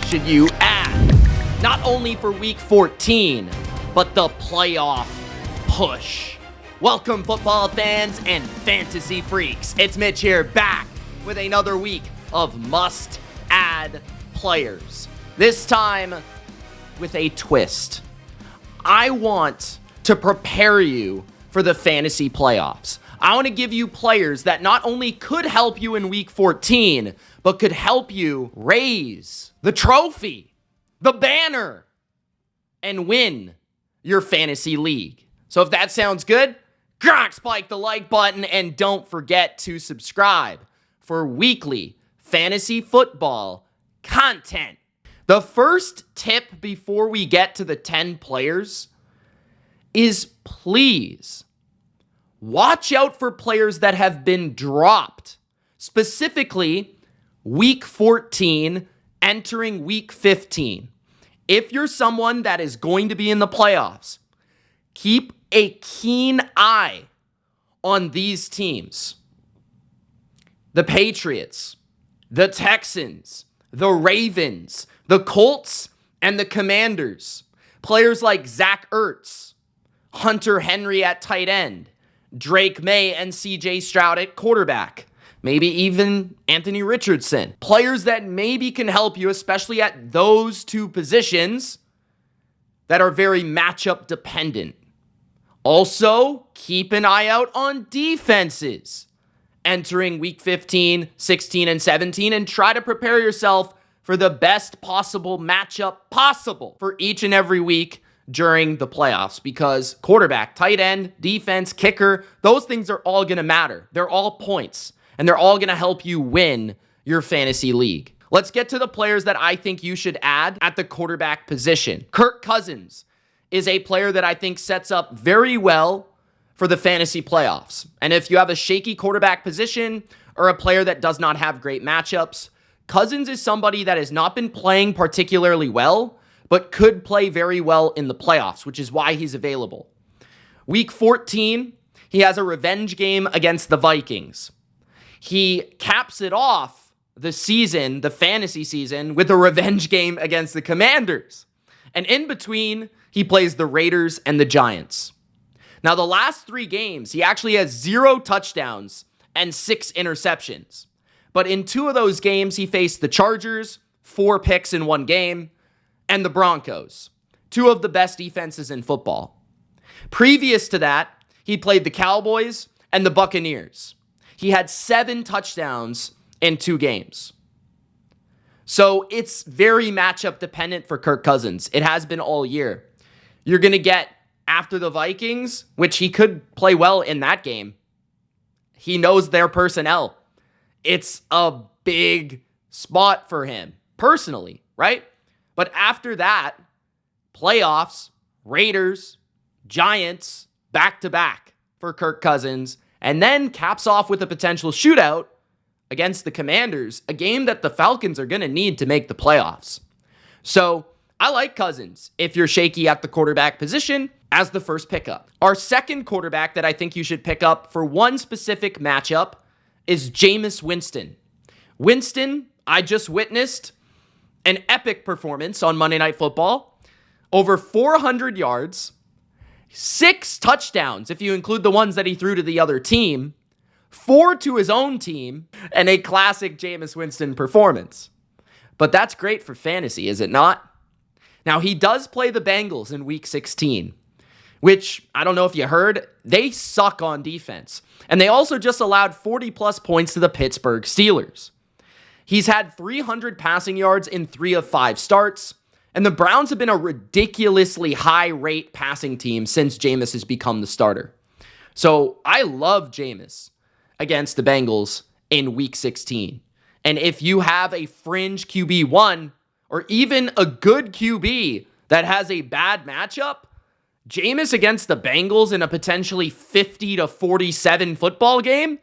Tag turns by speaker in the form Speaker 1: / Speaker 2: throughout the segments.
Speaker 1: should you add? Not only for week 14, but the playoff push. Welcome, football fans and fantasy freaks. It's Mitch here, back with another week of must-add players. This time with a twist. I want to prepare you for the fantasy playoffs. I want to give you players that not only could help you in week 14, but could help you raise the trophy, the banner, and win your fantasy league. So if that sounds good, spike the like button and don't forget to subscribe for weekly fantasy football content. The first tip before we get to the 10 players is please watch out for players that have been dropped, specifically week 14 entering week 15. If you're someone that is going to be in the playoffs, keep a keen eye on these teams. The Patriots, the Texans, the Ravens, the Colts, and the Commanders. Players like Zach Ertz, Hunter Henry at tight end, Drake May and CJ Stroud at quarterback, maybe even Anthony Richardson. Players that maybe can help you, especially at those two positions that are very matchup dependent. Also, keep an eye out on defenses entering week 15, 16, and 17, and try to prepare yourself for the best possible matchup possible for each and every week during the playoffs, because quarterback, tight end, defense, kicker, those things are all going to matter. They're all points, and they're all going to help you win your fantasy league. Let's get to the players that I think you should add at the quarterback position. Kirk Cousins is a player that I think sets up very well for the fantasy playoffs. And if you have a shaky quarterback position or a player that does not have great matchups, Cousins is somebody that has not been playing particularly well, but could play very well in the playoffs, which is why he's available. Week 14, he has a revenge game against the Vikings. He caps it off the season, the fantasy season, with a revenge game against the Commanders. And in between, he plays the Raiders and the Giants. Now, the last 3 games, he actually has 0 touchdowns and 6 interceptions. But in 2 of those games, he faced the Chargers, 4 picks in 1 game, and the Broncos, 2 of the best defenses in football. Previous to that, he played the Cowboys and the Buccaneers. He had 7 touchdowns in 2 games. So it's very matchup dependent for Kirk Cousins. It has been all year. You're going to get after the Vikings, which he could play well in that game. He knows their personnel. It's a big spot for him personally, right? But after that, playoffs, Raiders, Giants, back-to-back for Kirk Cousins, and then caps off with a potential shootout against the Commanders, a game that the Falcons are going to need to make the playoffs. So I like Cousins if you're shaky at the quarterback position as the first pickup. Our second quarterback that I think you should pick up for one specific matchup is Jameis Winston. Winston, I just witnessed an epic performance on Monday Night Football. Over 400 yards, 6 touchdowns if you include the ones that he threw to the other team, 4 to his own team, and a classic Jameis Winston performance. But that's great for fantasy, is it not? Now, he does play the Bengals in week 16, which, I don't know if you heard, they suck on defense. And they also just allowed 40-plus points to the Pittsburgh Steelers. He's had 300 passing yards in 3 of 5 starts, and the Browns have been a ridiculously high-rate passing team since Jameis has become the starter. So I love Jameis against the Bengals in week 16. And if you have a fringe QB1 or even a good QB that has a bad matchup, Jameis against the Bengals in a potentially 50-47 football game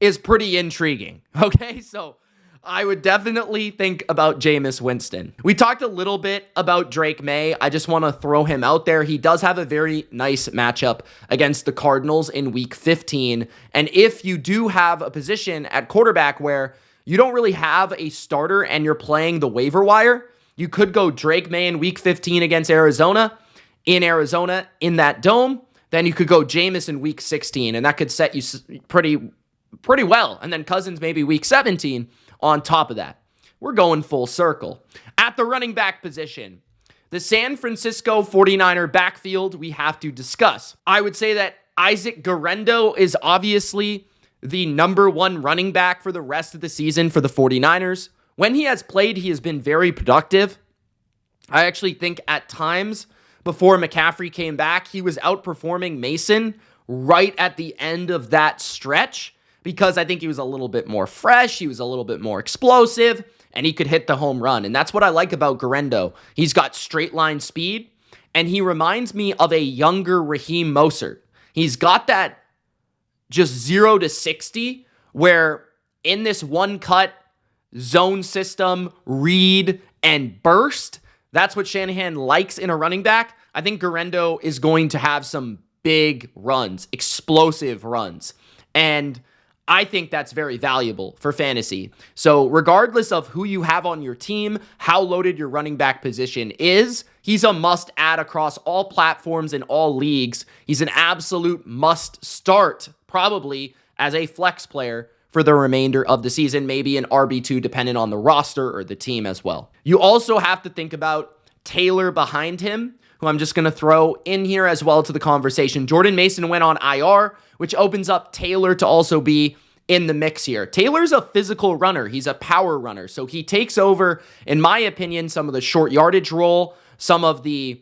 Speaker 1: is pretty intriguing. Okay, so I would definitely think about Jameis Winston. We talked a little bit about Drake May. I just want to throw him out there. He does have a very nice matchup against the Cardinals in week 15. And if you do have a position at quarterback where you don't really have a starter and you're playing the waiver wire, You could go Drake May in week 15 against Arizona, in that dome. Then you could go Jameis in week 16, and that could set you pretty well. And then Cousins maybe week 17 on top of that. We're going full circle. At the running back position, the San Francisco 49er backfield we have to discuss. I would say that Isaac Guerendo is obviously the number one running back for the rest of the season for the 49ers. When he has played, he has been very productive. I actually think at times before McCaffrey came back, he was outperforming Mason right at the end of that stretch because I think he was a little bit more fresh, he was a little bit more explosive, and he could hit the home run. And that's what I like about Guerendo. He's got straight line speed, and he reminds me of a younger Raheem Mostert. He's got that just 0 to 60, where in this one cut, zone system, read, and burst, that's what Shanahan likes in a running back. I think Guerendo is going to have some big runs, explosive runs. And I think that's very valuable for fantasy. So regardless of who you have on your team, how loaded your running back position is, he's a must add across all platforms and all leagues. He's an absolute must start, probably as a flex player for the remainder of the season, maybe an RB2 dependent on the roster or the team as well. You also have to think about Taylor behind him, who I'm just going to throw in here as well to the conversation. Jordan Mason went on IR, which opens up Taylor to also be in the mix here. Taylor's a physical runner. He's a power runner. So he takes over, in my opinion, some of the short yardage role, some of the,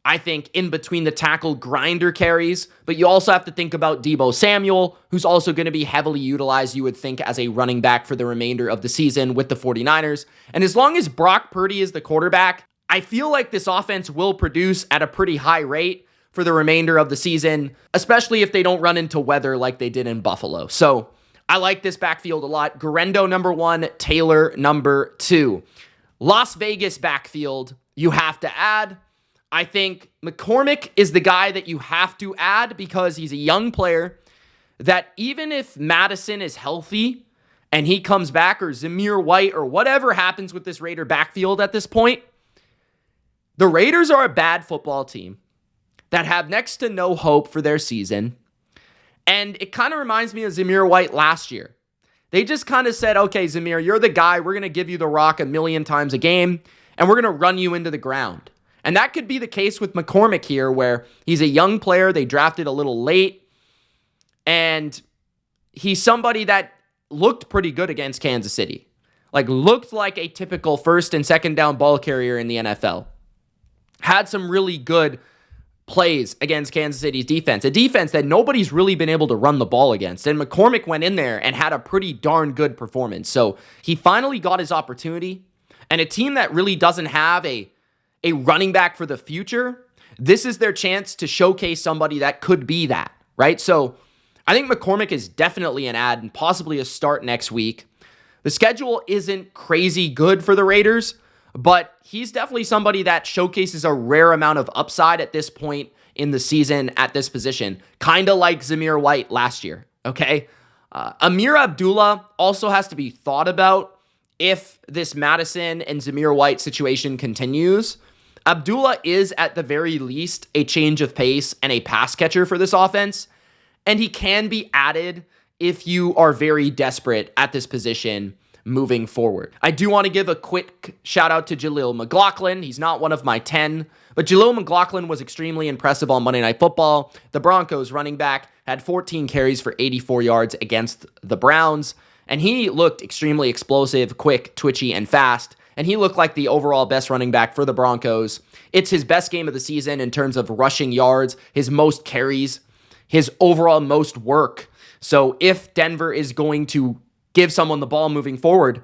Speaker 1: I think, in between the tackle grinder carries. But you also have to think about Deebo Samuel, who's also going to be heavily utilized, you would think, as a running back for the remainder of the season with the 49ers. And as long as Brock Purdy is the quarterback, I feel like this offense will produce at a pretty high rate for the remainder of the season, especially if they don't run into weather like they did in Buffalo. So I like this backfield a lot. Guerendo number 1, Taylor number 2. Las Vegas backfield, you have to add. I think McCormick is the guy that you have to add because he's a young player that even if Madison is healthy and he comes back, or Zamir White, or whatever happens with this Raider backfield at this point, the Raiders are a bad football team that have next to no hope for their season. And it kind of reminds me of Zamir White last year. They just kind of said, okay, Zamir, you're the guy. We're going to give you the rock 1,000,000 times a game, and we're going to run you into the ground. And that could be the case with McCormick here, where he's a young player. They drafted a little late, and he's somebody that looked pretty good against Kansas City. Like, looked like a typical first and second down ball carrier in the NFL. Had some really good plays against Kansas City's defense, a defense that nobody's really been able to run the ball against. And McCormick went in there and had a pretty darn good performance. So he finally got his opportunity. And a team that really doesn't have a running back for the future, this is their chance to showcase somebody that could be that, right? So I think McCormick is definitely an add and possibly a start next week. The schedule isn't crazy good for the Raiders, but he's definitely somebody that showcases a rare amount of upside at this point in the season at this position. Kind of like Zamir White last year, okay? Amir Abdullah also has to be thought about if this Madison and Zamir White situation continues. Abdullah is at the very least a change of pace and a pass catcher for this offense, and he can be added if you are very desperate at this position moving forward. I do want to give a quick shout out to Jaleel McLaughlin. He's not one of my 10, but Jaleel McLaughlin was extremely impressive on Monday Night Football. The Broncos running back had 14 carries for 84 yards against the Browns, and he looked extremely explosive, quick, twitchy, and fast, and he looked like the overall best running back for the Broncos. It's his best game of the season in terms of rushing yards, his most carries, his overall most work. So if Denver is going to give someone the ball moving forward,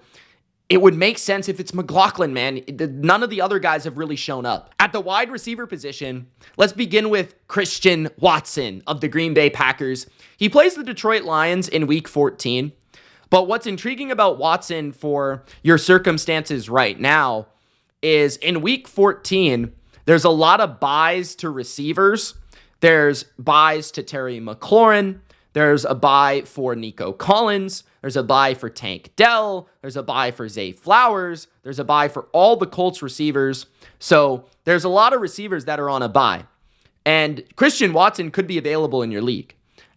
Speaker 1: it would make sense if it's McLaughlin, man. None of the other guys have really shown up. At the wide receiver position, let's begin with Christian Watson of the Green Bay Packers. He plays the Detroit Lions in Week 14. But what's intriguing about Watson for your circumstances right now is in Week 14, there's a lot of buys to receivers. There's buys to Terry McLaurin. There's a bye for Nico Collins. There's a bye for Tank Dell. There's a bye for Zay Flowers. There's a bye for all the Colts receivers. So there's a lot of receivers that are on a bye. And Christian Watson could be available in your league.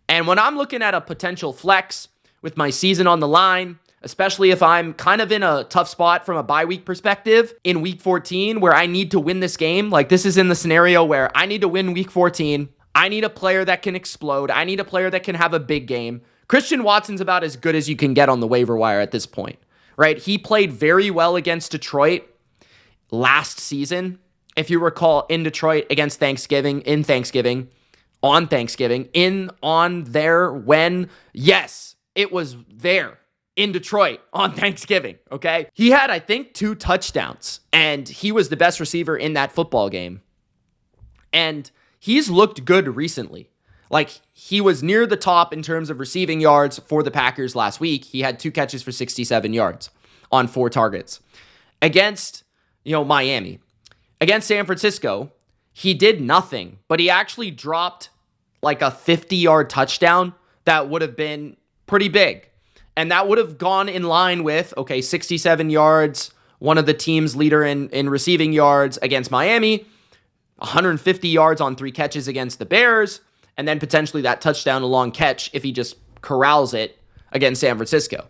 Speaker 1: And when I'm looking at a potential flex with my season on the line, especially if I'm kind of in a tough spot from a bye week perspective in week 14 where I need to win this game, like this is in the scenario where I need to win week 14. I need a player that can explode. I need a player that can have a big game. Christian Watson's about as good as you can get on the waiver wire at this point, right? He played very well against Detroit last season. If you recall, in Detroit against Thanksgiving, yes, it was there in Detroit on Thanksgiving, okay? He had, I think, 2 touchdowns, and he was the best receiver in that football game. And he's looked good recently. Like, he was near the top in terms of receiving yards for the Packers last week. He had 2 catches for 67 yards on 4 targets. Against, Miami. Against San Francisco, he did nothing, but he actually dropped like a 50-yard touchdown that would have been pretty big. And that would have gone in line with, 67 yards, one of the team's leader in receiving yards against Miami, 150 yards on 3 catches against the Bears, and then potentially that touchdown, a long catch, if he just corrals it against San Francisco.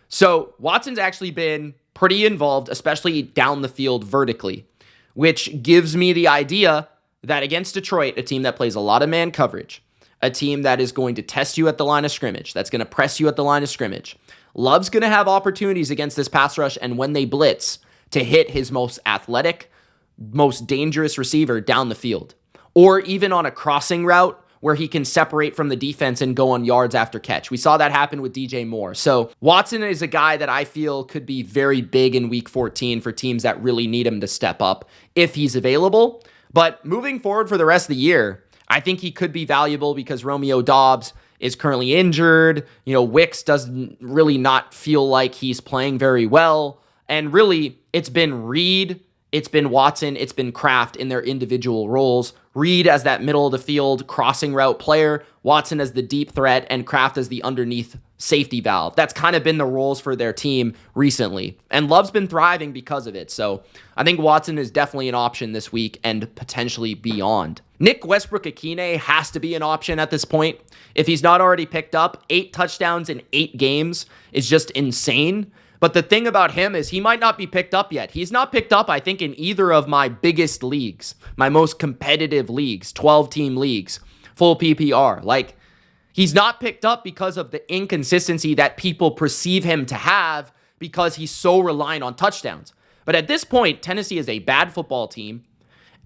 Speaker 1: So Watson's actually been pretty involved, especially down the field vertically, which gives me the idea that against Detroit, a team that plays a lot of man coverage, a team that is going to test you at the line of scrimmage, that's going to press you at the line of scrimmage, Love's going to have opportunities against this pass rush, and when they blitz, to hit his most athletic, most dangerous receiver down the field, or even on a crossing route where he can separate from the defense and go on yards after catch. We saw that happen with DJ Moore. So Watson is a guy that I feel could be very big in week 14 for teams that really need him to step up if he's available. But moving forward for the rest of the year, I think he could be valuable because Romeo Doubs is currently injured. Wicks doesn't really not feel like he's playing very well. And really, it's been Reed, it's been Watson, it's been Kraft in their individual roles. Reed as that middle of the field crossing route player, Watson as the deep threat, and Kraft as the underneath safety valve. That's kind of been the roles for their team recently. And Love's been thriving because of it. So I think Watson is definitely an option this week and potentially beyond. Nick Westbrook-Akine has to be an option at this point. If he's not already picked up, 8 touchdowns in 8 games is just insane. But the thing about him is he might not be picked up yet. He's not picked up, I think, in either of my biggest leagues, my most competitive leagues, 12-team leagues, full PPR. Like, he's not picked up because of the inconsistency that people perceive him to have because he's so reliant on touchdowns. But at this point, Tennessee is a bad football team,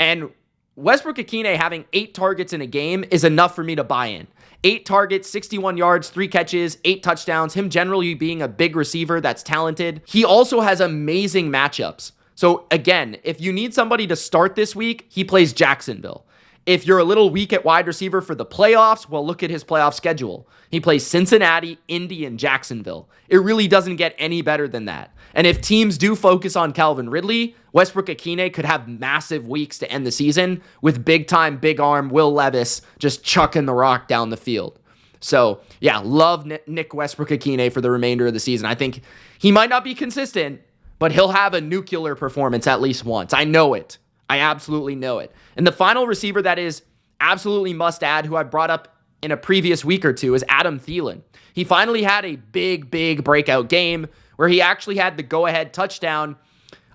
Speaker 1: and Westbrook-Akine having 8 targets in a game is enough for me to buy in. 8 targets, 61 yards, 3 catches, 8 touchdowns, him generally being a big receiver that's talented. He also has amazing matchups. So again, if you need somebody to start this week, he plays Jacksonville. If you're a little weak at wide receiver for the playoffs, well, look at his playoff schedule. He plays Cincinnati, Indy, and Jacksonville. It really doesn't get any better than that. And if teams do focus on Calvin Ridley, Westbrook-Akine could have massive weeks to end the season with big-time, big-arm Will Levis just chucking the rock down the field. So, yeah, love Nick Westbrook-Akine for the remainder of the season. I think he might not be consistent, but he'll have a nuclear performance at least once. I know it. I absolutely know it. And the final receiver that is absolutely must add, who I brought up in a previous week or two, is Adam Thielen. He finally had a big breakout game where he actually had the go-ahead touchdown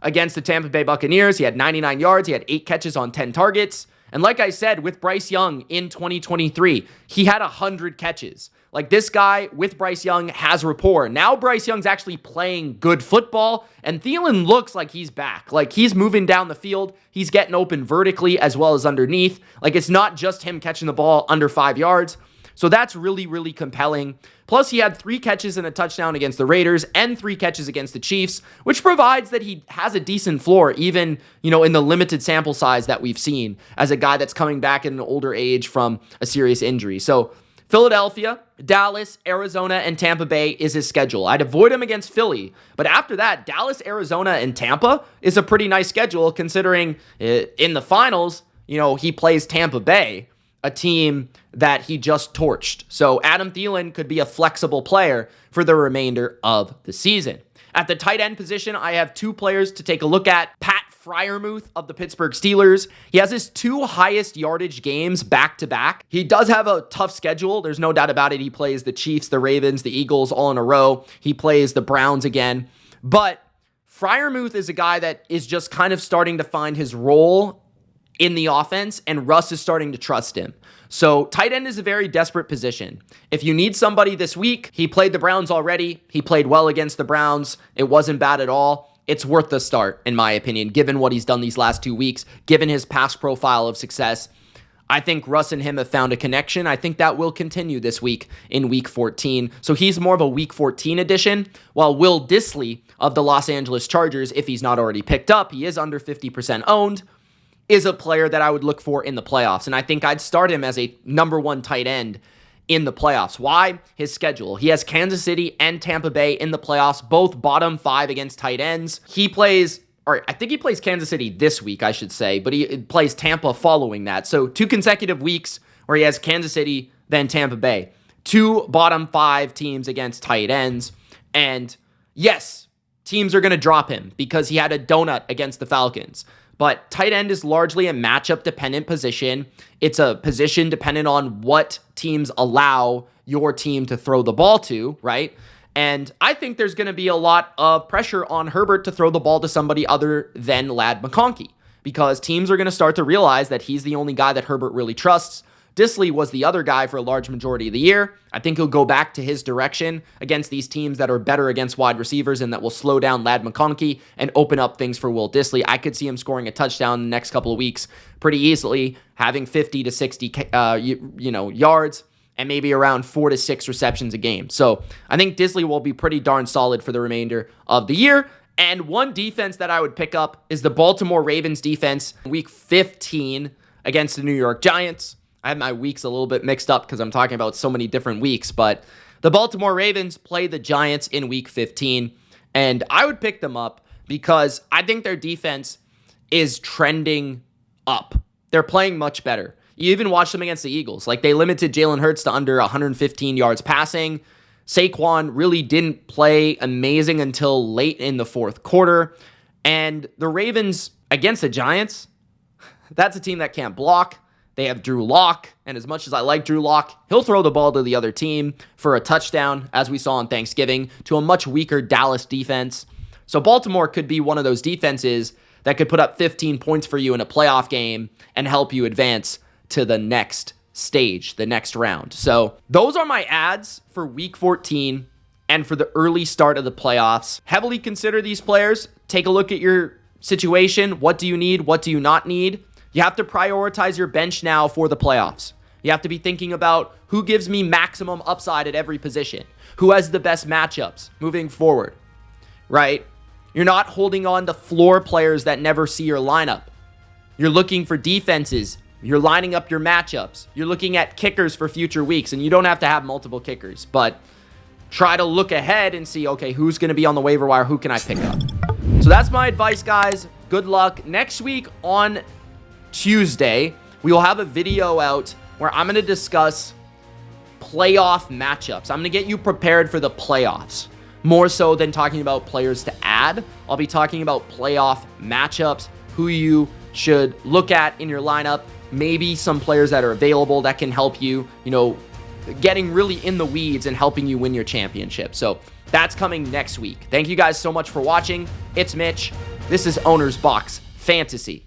Speaker 1: against the Tampa Bay Buccaneers. He had 99 yards. He had 8 catches on 10 targets. And like I said, with Bryce Young in 2023, he had 100 catches. Like, this guy with Bryce Young has rapport. Now Bryce Young's actually playing good football, and Thielen looks like he's back. Like, he's moving down the field. He's getting open vertically as well as underneath. Like, it's not just him catching the ball under 5 yards. So that's really compelling. Plus, he had 3 catches and a touchdown against the Raiders and 3 catches against the Chiefs, which provides that he has a decent floor, even, in the limited sample size that we've seen as a guy that's coming back at an older age from a serious injury. So Philadelphia, Dallas, Arizona, and Tampa Bay is his schedule. I'd avoid him against Philly, but after that, Dallas, Arizona, and Tampa is a pretty nice schedule considering in the finals, he plays Tampa Bay, a team that he just torched. So Adam Thielen could be a flexible player for the remainder of the season. At the tight end position, I have two players to take a look at. Pat Freiermuth of the Pittsburgh Steelers. He has his two highest yardage games back-to-back. He does have a tough schedule. There's no doubt about it. He plays the Chiefs, the Ravens, the Eagles all in a row. He plays the Browns again. But Freiermuth is a guy that is just kind of starting to find his role in the offense, and Russ is starting to trust him. So tight end is a very desperate position. If you need somebody this week, he played the Browns already. He played well against the Browns. It wasn't bad at all. It's worth the start, in my opinion, given what he's done these last 2 weeks, given his past profile of success. I think Russ and him have found a connection. I think that will continue this week in Week 14. So he's more of a Week 14 addition, while Will Dissly of the Los Angeles Chargers, if he's not already picked up, he is under 50% owned, is a player that I would look for in the playoffs. And I think I'd start him as a number one tight end in the playoffs. Why? His schedule. He has Kansas City and Tampa Bay in the playoffs, both bottom 5 against tight ends. I think he plays Kansas City this week, I should say, but he plays Tampa following that. So 2 consecutive weeks where he has Kansas City, then Tampa Bay. 2 bottom 5 teams against tight ends. And yes, teams are going to drop him because he had a donut against the Falcons. But tight end is largely a matchup-dependent position. It's a position dependent on what teams allow your team to throw the ball to, right? And I think there's going to be a lot of pressure on Herbert to throw the ball to somebody other than Ladd McConkey, because teams are going to start to realize that he's the only guy that Herbert really trusts. Dissly was the other guy for a large majority of the year. I think he'll go back to his direction against these teams that are better against wide receivers and that will slow down Ladd McConkey and open up things for Will Dissly. I could see him scoring a touchdown in the next couple of weeks pretty easily, having 50 to 60 yards and maybe around 4 to 6 receptions a game. So I think Dissly will be pretty darn solid for the remainder of the year. And one defense that I would pick up is the Baltimore Ravens defense, Week 15 against the New York Giants. I have my weeks a little bit mixed up because I'm talking about so many different weeks, but the Baltimore Ravens play the Giants in Week 15, and I would pick them up because I think their defense is trending up. They're playing much better. You even watch them against the Eagles. Like, they limited Jalen Hurts to under 115 yards passing. Saquon really didn't play amazing until late in the fourth quarter. And the Ravens against the Giants, that's a team that can't block. They have Drew Lock, and as much as I like Drew Lock, he'll throw the ball to the other team for a touchdown, as we saw on Thanksgiving, to a much weaker Dallas defense. So Baltimore could be one of those defenses that could put up 15 points for you in a playoff game and help you advance to the next stage, the next round. So those are my ads for Week 14 and for the early start of the playoffs. Heavily consider these players. Take a look at your situation. What do you need? What do you not need? You have to prioritize your bench now for the playoffs. You have to be thinking about who gives me maximum upside at every position, who has the best matchups moving forward, right? You're not holding on to floor players that never see your lineup. You're looking for defenses. You're lining up your matchups. You're looking at kickers for future weeks, and you don't have to have multiple kickers, but try to look ahead and see, okay, who's going to be on the waiver wire? Who can I pick up? So that's my advice, guys. Good luck. Next week on Tuesday, we will have a video out where I'm going to discuss playoff matchups. I'm going to get you prepared for the playoffs, more so than talking about players to add. I'll be talking about playoff matchups, who you should look at in your lineup, maybe some players that are available that can help you, getting really in the weeds and helping you win your championship. So that's coming next week. Thank you guys so much for watching. It's Mitch. This is OwnersBox Fantasy.